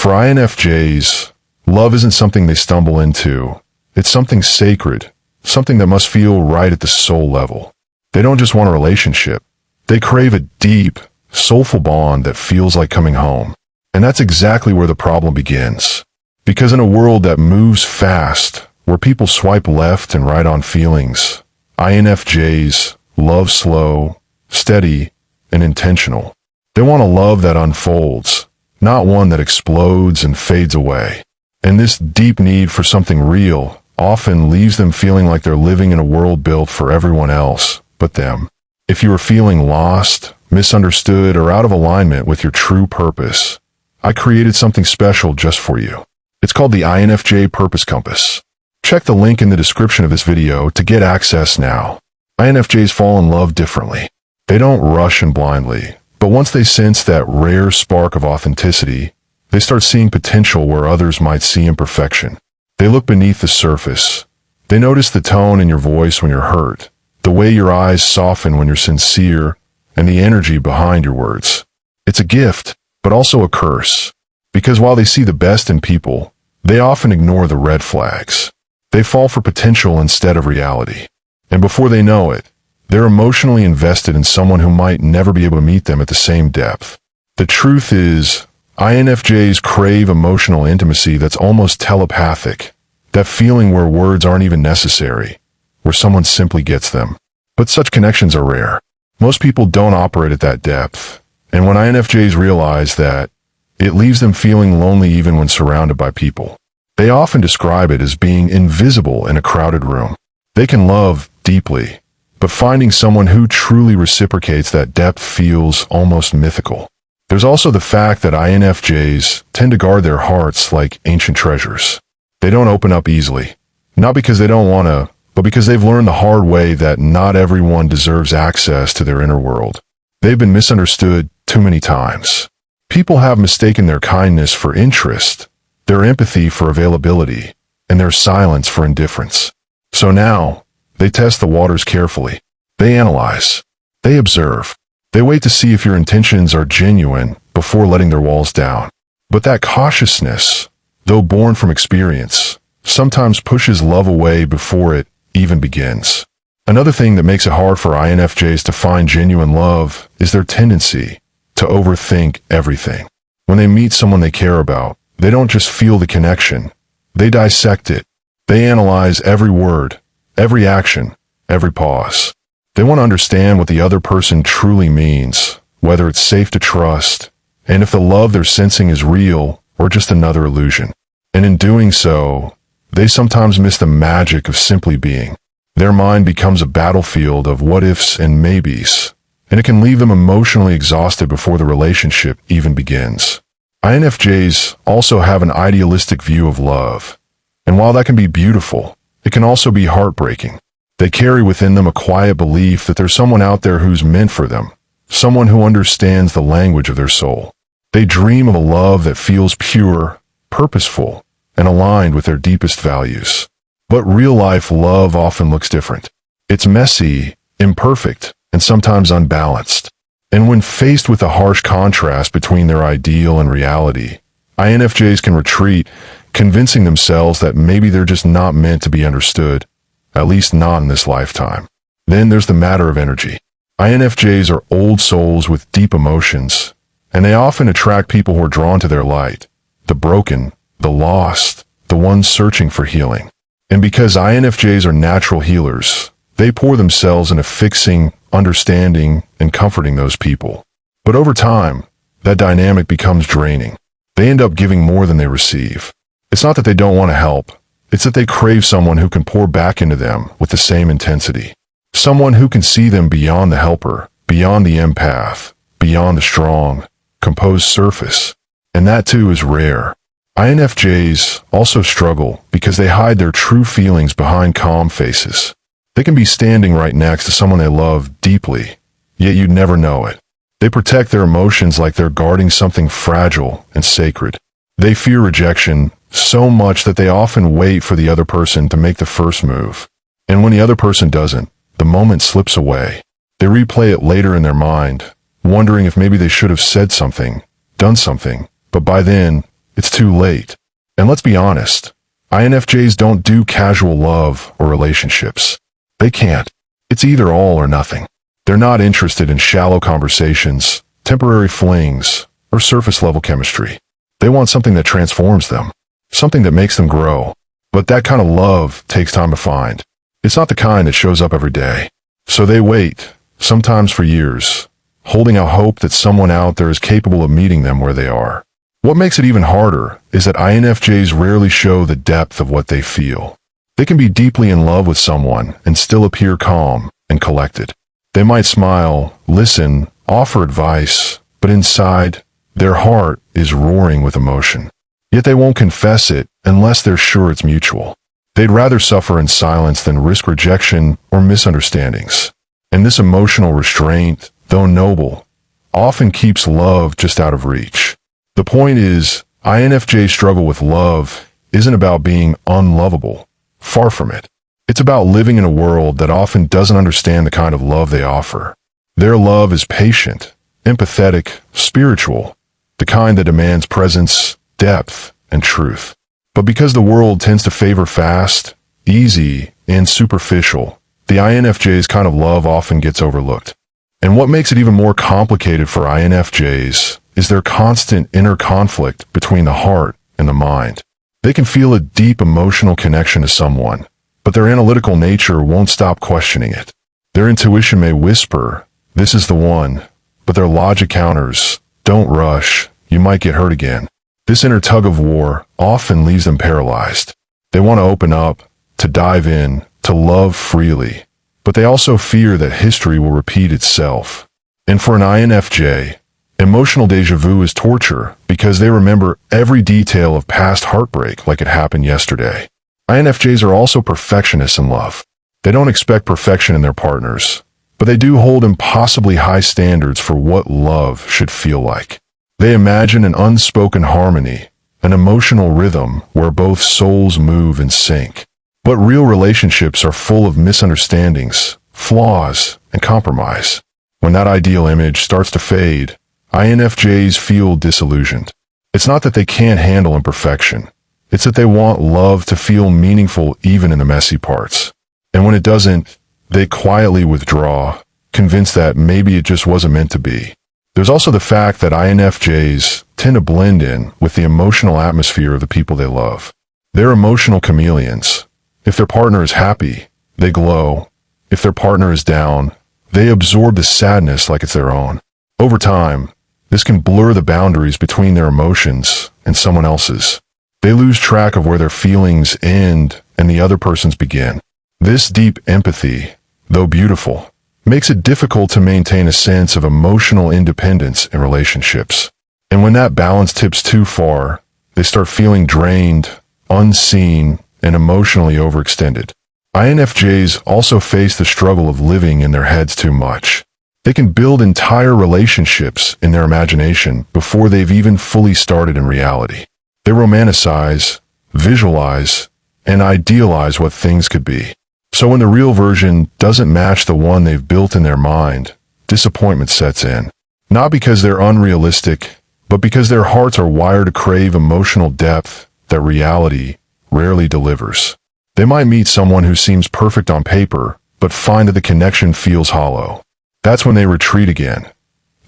For INFJs, love isn't something they stumble into. It's something sacred, something that must feel right at the soul level. They don't just want a relationship. They crave a deep, soulful bond that feels like coming home. And that's exactly where the problem begins. Because in a world that moves fast, where people swipe left and right on feelings, INFJs love slow, steady, and intentional. They want a love that unfolds, not one that explodes and fades away. And this deep need for something real often leaves them feeling like they're living in a world built for everyone else but them. If you are feeling lost, misunderstood, or out of alignment with your true purpose, I created something special just for you. It's called the INFJ Purpose Compass. Check the link in the description of this video to get access now. INFJs fall in love differently. They don't rush in blindly, but once they sense that rare spark of authenticity, they start seeing potential where others might see imperfection. They look beneath the surface. They notice the tone in your voice when you're hurt, the way your eyes soften when you're sincere, and the energy behind your words. It's a gift, but also a curse. Because while they see the best in people, they often ignore the red flags. They fall for potential instead of reality. And before they know it, they're emotionally invested in someone who might never be able to meet them at the same depth. The truth is, INFJs crave emotional intimacy that's almost telepathic, that feeling where words aren't even necessary, where someone simply gets them. But such connections are rare. Most people don't operate at that depth, and when INFJs realize that, it leaves them feeling lonely even when surrounded by people. They often describe it as being invisible in a crowded room. They can love deeply, but finding someone who truly reciprocates that depth feels almost mythical. There's also the fact that INFJs tend to guard their hearts like ancient treasures. They don't open up easily, not because they don't want to, but because they've learned the hard way that not everyone deserves access to their inner world. They've been misunderstood too many times. People have mistaken their kindness for interest, their empathy for availability, and their silence for indifference. So now, they test the waters carefully. They analyze. They observe. They wait to see if your intentions are genuine before letting their walls down. But that cautiousness, though born from experience, sometimes pushes love away before it even begins. Another thing that makes it hard for INFJs to find genuine love is their tendency to overthink everything. When they meet someone they care about, they don't just feel the connection. They dissect it. They analyze every word, every action, every pause. They want to understand what the other person truly means, whether it's safe to trust, and if the love they're sensing is real or just another illusion. And in doing so, they sometimes miss the magic of simply being. Their mind becomes a battlefield of what-ifs and maybes, and it can leave them emotionally exhausted before the relationship even begins. INFJs also have an idealistic view of love, and while that can be beautiful, it can also be heartbreaking. They carry within them a quiet belief that there's someone out there who's meant for them, someone who understands the language of their soul. They dream of a love that feels pure, purposeful, and aligned with their deepest values. But real-life love often looks different. It's messy, imperfect, and sometimes unbalanced. And when faced with a harsh contrast between their ideal and reality, INFJs can retreat, convincing themselves that maybe they're just not meant to be understood, at least not in this lifetime. Then there's the matter of energy. INFJs are old souls with deep emotions, and they often attract people who are drawn to their light, the broken, the lost, the ones searching for healing. And because INFJs are natural healers, they pour themselves into fixing, understanding, and comforting those people. But over time, that dynamic becomes draining. They end up giving more than they receive. It's not that they don't want to help. It's that they crave someone who can pour back into them with the same intensity. Someone who can see them beyond the helper, beyond the empath, beyond the strong, composed surface. And that too is rare. INFJs also struggle because they hide their true feelings behind calm faces. They can be standing right next to someone they love deeply, yet you'd never know it. They protect their emotions like they're guarding something fragile and sacred. They fear rejection so much that they often wait for the other person to make the first move. And when the other person doesn't, the moment slips away. They replay it later in their mind, wondering if maybe they should have said something, done something, but by then, it's too late. And let's be honest, INFJs don't do casual love or relationships. They can't. It's either all or nothing. They're not interested in shallow conversations, temporary flings, or surface-level chemistry. They want something that transforms them, something that makes them grow. But that kind of love takes time to find. It's not the kind that shows up every day. So they wait, sometimes for years, holding out hope that someone out there is capable of meeting them where they are. What makes it even harder is that INFJs rarely show the depth of what they feel. They can be deeply in love with someone and still appear calm and collected. They might smile, listen, offer advice, but inside, their heart is roaring with emotion. Yet they won't confess it unless they're sure it's mutual. They'd rather suffer in silence than risk rejection or misunderstandings. And this emotional restraint, though noble, often keeps love just out of reach. The point is, INFJ's struggle with love isn't about being unlovable. Far from it. It's about living in a world that often doesn't understand the kind of love they offer. Their love is patient, empathetic, spiritual, the kind that demands presence, depth, and truth. But because the world tends to favor fast, easy, and superficial, the INFJ's kind of love often gets overlooked. And what makes it even more complicated for INFJs is their constant inner conflict between the heart and the mind. They can feel a deep emotional connection to someone, but their analytical nature won't stop questioning it. Their intuition may whisper, "This is the one," but their logic counters, "Don't rush, you might get hurt again." This inner tug-of-war often leaves them paralyzed. They want to open up, to dive in, to love freely, but they also fear that history will repeat itself. And for an INFJ, emotional déjà vu is torture because they remember every detail of past heartbreak like it happened yesterday. INFJs are also perfectionists in love. They don't expect perfection in their partners, but they do hold impossibly high standards for what love should feel like. They imagine an unspoken harmony, an emotional rhythm where both souls move in sync. But real relationships are full of misunderstandings, flaws, and compromise. When that ideal image starts to fade, INFJs feel disillusioned. It's not that they can't handle imperfection. It's that they want love to feel meaningful even in the messy parts. And when it doesn't, they quietly withdraw, convinced that maybe it just wasn't meant to be. There's also the fact that INFJs tend to blend in with the emotional atmosphere of the people they love. They're emotional chameleons. If their partner is happy, they glow. If their partner is down, they absorb the sadness like it's their own. Over time, this can blur the boundaries between their emotions and someone else's. They lose track of where their feelings end and the other person's begin. This deep empathy, though beautiful, makes it difficult to maintain a sense of emotional independence in relationships. And when that balance tips too far, they start feeling drained, unseen, and emotionally overextended. INFJs also face the struggle of living in their heads too much. They can build entire relationships in their imagination before they've even fully started in reality. They romanticize, visualize, and idealize what things could be. So when the real version doesn't match the one they've built in their mind, disappointment sets in. Not because they're unrealistic, but because their hearts are wired to crave emotional depth that reality rarely delivers. They might meet someone who seems perfect on paper, but find that the connection feels hollow. That's when they retreat again,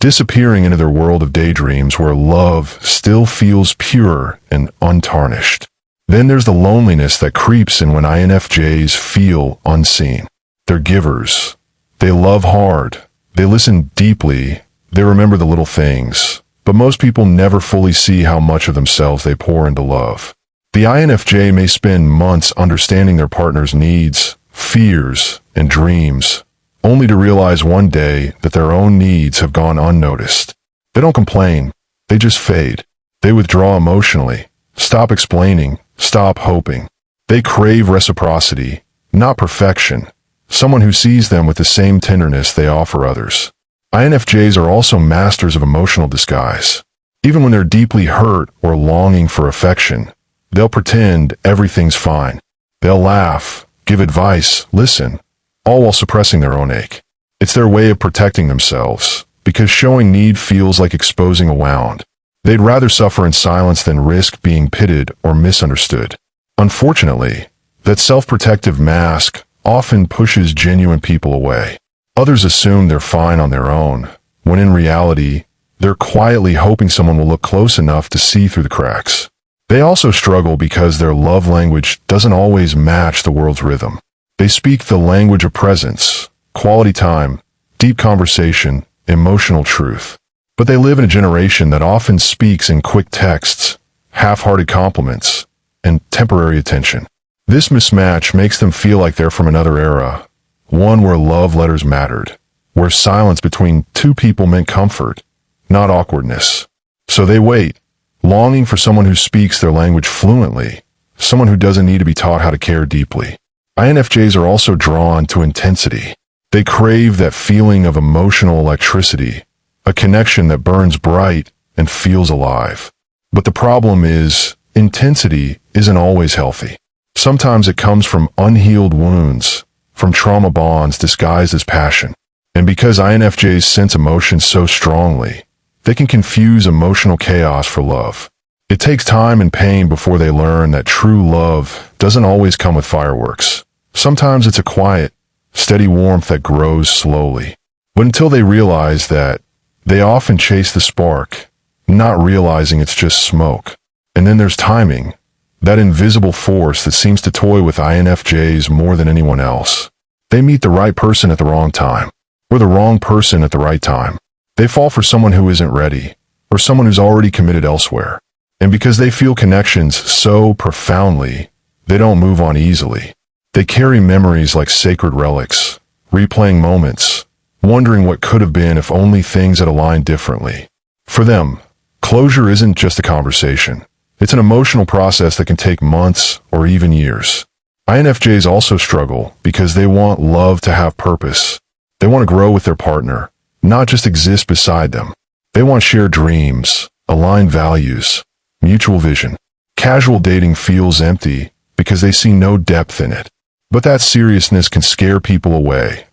disappearing into their world of daydreams where love still feels pure and untarnished. Then there's the loneliness that creeps in when INFJs feel unseen. They're givers. They love hard. They listen deeply. They remember the little things. But most people never fully see how much of themselves they pour into love. The INFJ may spend months understanding their partner's needs, fears, and dreams, only to realize one day that their own needs have gone unnoticed. They don't complain. They just fade. They withdraw emotionally, stop explaining, stop hoping. They crave reciprocity, not perfection, someone who sees them with the same tenderness they offer others. INFJs are also masters of emotional disguise. Even when they're deeply hurt or longing for affection, they'll pretend everything's fine. They'll laugh, give advice, listen, all while suppressing their own ache. It's their way of protecting themselves, because showing need feels like exposing a wound. They'd rather suffer in silence than risk being pitted or misunderstood. Unfortunately, that self-protective mask often pushes genuine people away. Others assume they're fine on their own, when in reality, they're quietly hoping someone will look close enough to see through the cracks. They also struggle because their love language doesn't always match the world's rhythm. They speak the language of presence, quality time, deep conversation, emotional truth. But they live in a generation that often speaks in quick texts, half-hearted compliments, and temporary attention. This mismatch makes them feel like they're from another era, one where love letters mattered, where silence between two people meant comfort, not awkwardness. So they wait, longing for someone who speaks their language fluently, someone who doesn't need to be taught how to care deeply. INFJs are also drawn to intensity. They crave that feeling of emotional electricity, a connection that burns bright and feels alive. But the problem is, intensity isn't always healthy. Sometimes it comes from unhealed wounds, from trauma bonds disguised as passion. And because INFJs sense emotions so strongly, they can confuse emotional chaos for love. It takes time and pain before they learn that true love doesn't always come with fireworks. Sometimes it's a quiet, steady warmth that grows slowly. But until they realize that, they often chase the spark, not realizing it's just smoke. And then there's timing, that invisible force that seems to toy with INFJs more than anyone else. They meet the right person at the wrong time, or the wrong person at the right time. They fall for someone who isn't ready, or someone who's already committed elsewhere. And because they feel connections so profoundly, they don't move on easily. They carry memories like sacred relics, replaying moments, wondering what could have been if only things had aligned differently. For them, closure isn't just a conversation. It's an emotional process that can take months or even years. INFJs also struggle because they want love to have purpose. They want to grow with their partner, not just exist beside them. They want shared dreams, aligned values, mutual vision. Casual dating feels empty because they see no depth in it. But that seriousness can scare people away,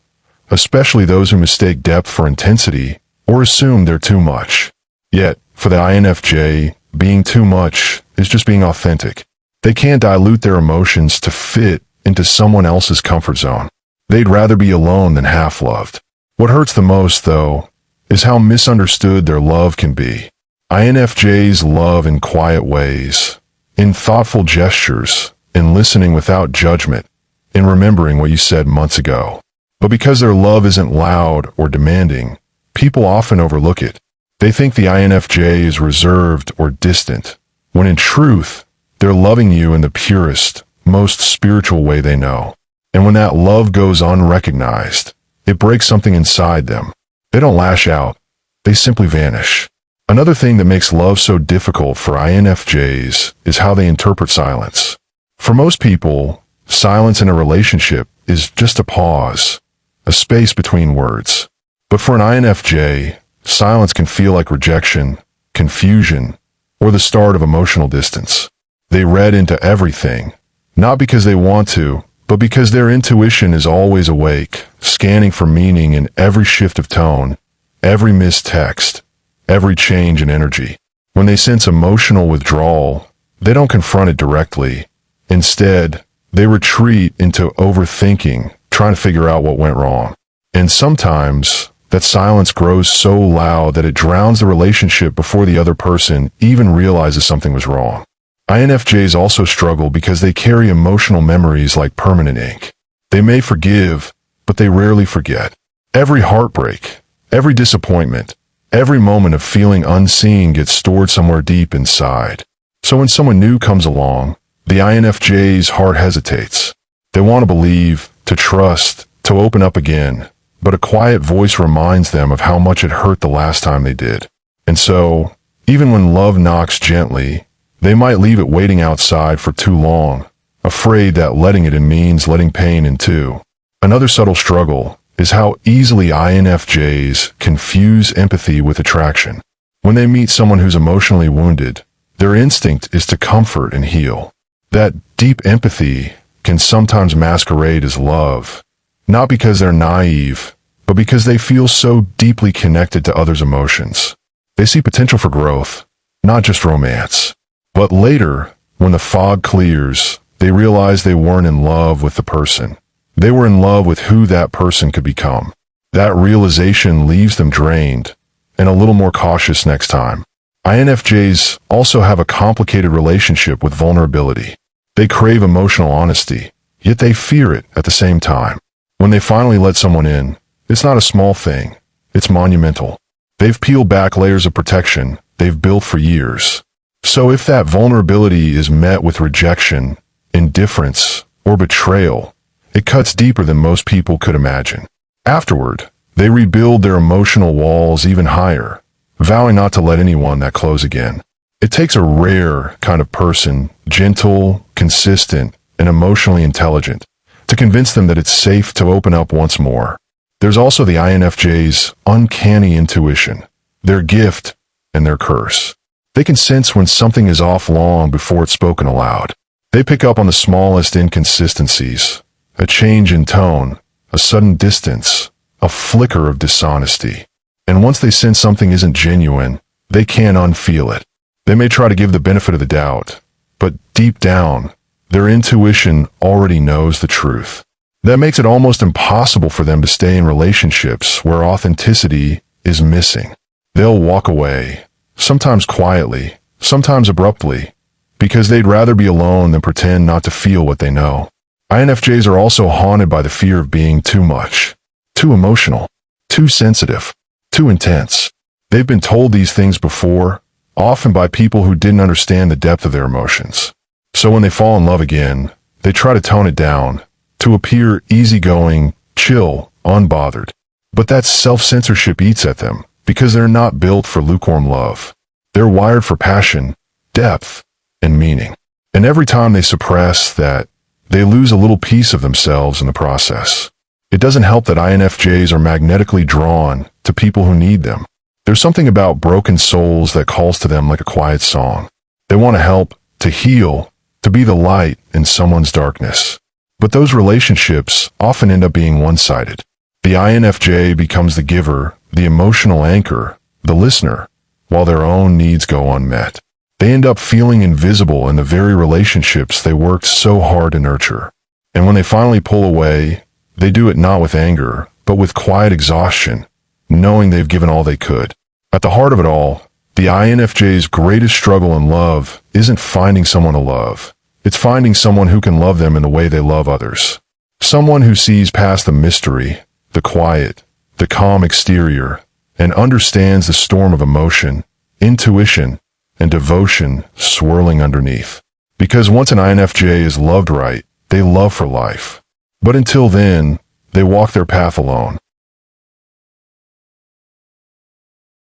especially those who mistake depth for intensity or assume they're too much. Yet, for the INFJ, being too much is just being authentic. They can't dilute their emotions to fit into someone else's comfort zone. They'd rather be alone than half-loved. What hurts the most, though, is how misunderstood their love can be. INFJs love in quiet ways, in thoughtful gestures, in listening without judgment, in remembering what you said months ago. But because their love isn't loud or demanding, people often overlook it. They think the INFJ is reserved or distant, when in truth, they're loving you in the purest, most spiritual way they know. And when that love goes unrecognized, it breaks something inside them. They don't lash out, they simply vanish. Another thing that makes love so difficult for INFJs is how they interpret silence. For most people, silence in a relationship is just a pause, a space between words. But for an INFJ, silence can feel like rejection, confusion, or the start of emotional distance. They read into everything, not because they want to, but because their intuition is always awake, scanning for meaning in every shift of tone, every missed text, every change in energy. When they sense emotional withdrawal, they don't confront it directly. Instead, they retreat into overthinking, trying to figure out what went wrong. And sometimes, that silence grows so loud that it drowns the relationship before the other person even realizes something was wrong. INFJs also struggle because they carry emotional memories like permanent ink. They may forgive, but they rarely forget. Every heartbreak, every disappointment, every moment of feeling unseen gets stored somewhere deep inside. So when someone new comes along, the INFJ's heart hesitates. They want to believe, to trust, to open up again, but a quiet voice reminds them of how much it hurt the last time they did. And so, even when love knocks gently, they might leave it waiting outside for too long, afraid that letting it in means letting pain in too. Another subtle struggle is how easily INFJs confuse empathy with attraction. When they meet someone who's emotionally wounded, their instinct is to comfort and heal. That deep empathy can sometimes masquerade as love, not because they're naive, but because they feel so deeply connected to others' emotions. They see potential for growth, not just romance. But later, when the fog clears, they realize they weren't in love with the person. They were in love with who that person could become. That realization leaves them drained and a little more cautious next time. INFJs also have a complicated relationship with vulnerability. They crave emotional honesty, yet they fear it at the same time. When they finally let someone in, it's not a small thing, it's monumental. They've peeled back layers of protection they've built for years. So if that vulnerability is met with rejection, indifference, or betrayal, it cuts deeper than most people could imagine. Afterward, they rebuild their emotional walls even higher, vowing not to let anyone that close again. It takes a rare kind of person, gentle, consistent, and emotionally intelligent, to convince them that it's safe to open up once more. There's also the INFJ's uncanny intuition, their gift and their curse. They can sense when something is off long before it's spoken aloud. They pick up on the smallest inconsistencies, a change in tone, a sudden distance, a flicker of dishonesty. And once they sense something isn't genuine, they can't unfeel it. They may try to give the benefit of the doubt, but deep down, their intuition already knows the truth. That makes it almost impossible for them to stay in relationships where authenticity is missing. They'll walk away, sometimes quietly, sometimes abruptly, because they'd rather be alone than pretend not to feel what they know. INFJs are also haunted by the fear of being too much, too emotional, too sensitive, too intense. They've been told these things before, often by people who didn't understand the depth of their emotions. So when they fall in love again, they try to tone it down, to appear easygoing, chill, unbothered. But that self-censorship eats at them, because they're not built for lukewarm love. They're wired for passion, depth, and meaning. And every time they suppress that, they lose a little piece of themselves in the process. It doesn't help that INFJs are magnetically drawn to people who need them. There's something about broken souls that calls to them like a quiet song. They want to help, to heal, to be the light in someone's darkness. But those relationships often end up being one-sided. The INFJ becomes the giver, the emotional anchor, the listener, while their own needs go unmet. They end up feeling invisible in the very relationships they worked so hard to nurture. And when they finally pull away, they do it not with anger, but with quiet exhaustion, knowing they've given all they could. At the heart of it all, the INFJ's greatest struggle in love isn't finding someone to love. It's finding someone who can love them in the way they love others. Someone who sees past the mystery, the quiet, the calm exterior, and understands the storm of emotion, intuition, and devotion swirling underneath. Because once an INFJ is loved right, they love for life. But until then, they walk their path alone.